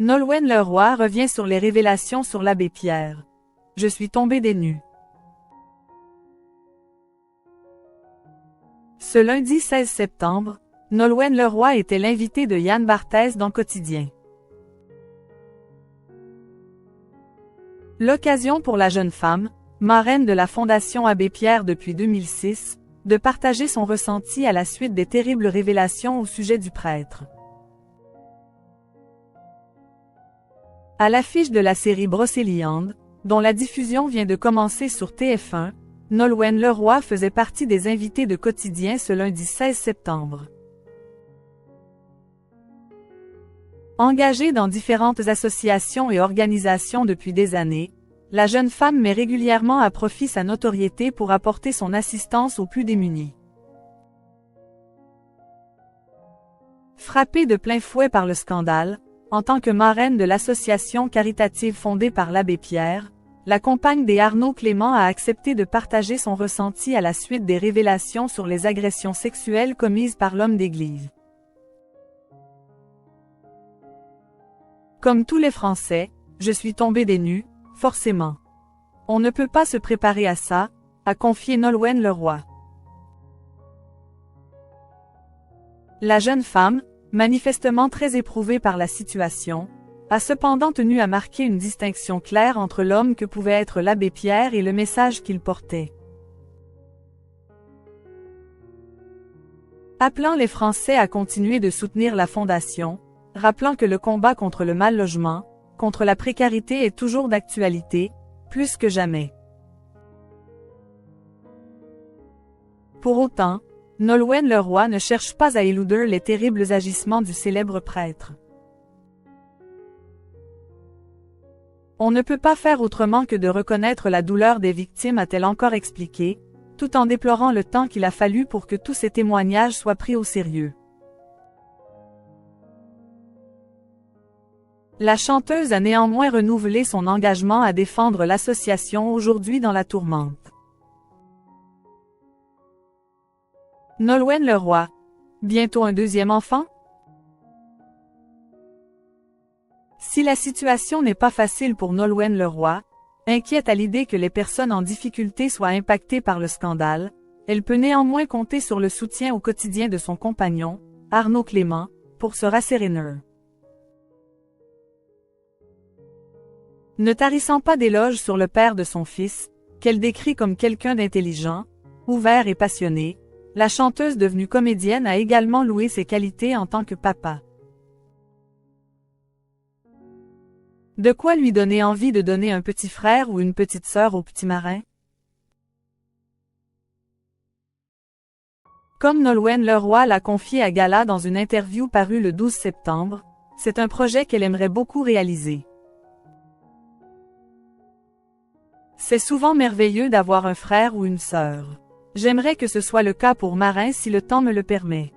Nolwenn Leroy revient sur les révélations sur l'abbé Pierre. Je suis tombée des nues. Ce lundi 16 septembre, Nolwenn Leroy était l'invitée de Yann Barthès dans Quotidien. L'occasion pour la jeune femme, marraine de la Fondation Abbé Pierre depuis 2006, de partager son ressenti à la suite des terribles révélations au sujet du prêtre. À l'affiche de la série Brocéliande, dont la diffusion vient de commencer sur TF1, Nolwenn Leroy faisait partie des invités de Quotidien ce lundi 16 septembre. Engagée dans différentes associations et organisations depuis des années, la jeune femme met régulièrement à profit sa notoriété pour apporter son assistance aux plus démunis. Frappée de plein fouet par le scandale, en tant que marraine de l'association caritative fondée par l'abbé Pierre, la compagne des Arnaud Clément a accepté de partager son ressenti à la suite des révélations sur les agressions sexuelles commises par l'homme d'église. Comme tous les Français, je suis tombée des nues, forcément. On ne peut pas se préparer à ça, a confié Nolwenn Leroy. La jeune femme, manifestement très éprouvée par la situation, a cependant tenu à marquer une distinction claire entre l'homme que pouvait être l'abbé Pierre et le message qu'il portait. Appelant les Français à continuer de soutenir la Fondation, rappelant que le combat contre le mal-logement, contre la précarité est toujours d'actualité, plus que jamais. Pour autant, Nolwenn Leroy ne cherche pas à éluder les terribles agissements du célèbre prêtre. On ne peut pas faire autrement que de reconnaître la douleur des victimes, a-t-elle encore expliqué, tout en déplorant le temps qu'il a fallu pour que tous ces témoignages soient pris au sérieux. La chanteuse a néanmoins renouvelé son engagement à défendre l'association aujourd'hui dans la tourmente. Nolwenn Leroy. Bientôt un deuxième enfant? Si la situation n'est pas facile pour Nolwenn Leroy, inquiète à l'idée que les personnes en difficulté soient impactées par le scandale, elle peut néanmoins compter sur le soutien au quotidien de son compagnon, Arnaud Clément, pour se rasséréner. Ne tarissant pas d'éloges sur le père de son fils, qu'elle décrit comme quelqu'un d'intelligent, ouvert et passionné, la chanteuse devenue comédienne a également loué ses qualités en tant que papa. De quoi lui donner envie de donner un petit frère ou une petite sœur au petit marin? Comme Nolwenn Leroy l'a confié à Gala dans une interview parue le 12 septembre, c'est un projet qu'elle aimerait beaucoup réaliser. C'est souvent merveilleux d'avoir un frère ou une sœur. J'aimerais que ce soit le cas pour Marin si le temps me le permet.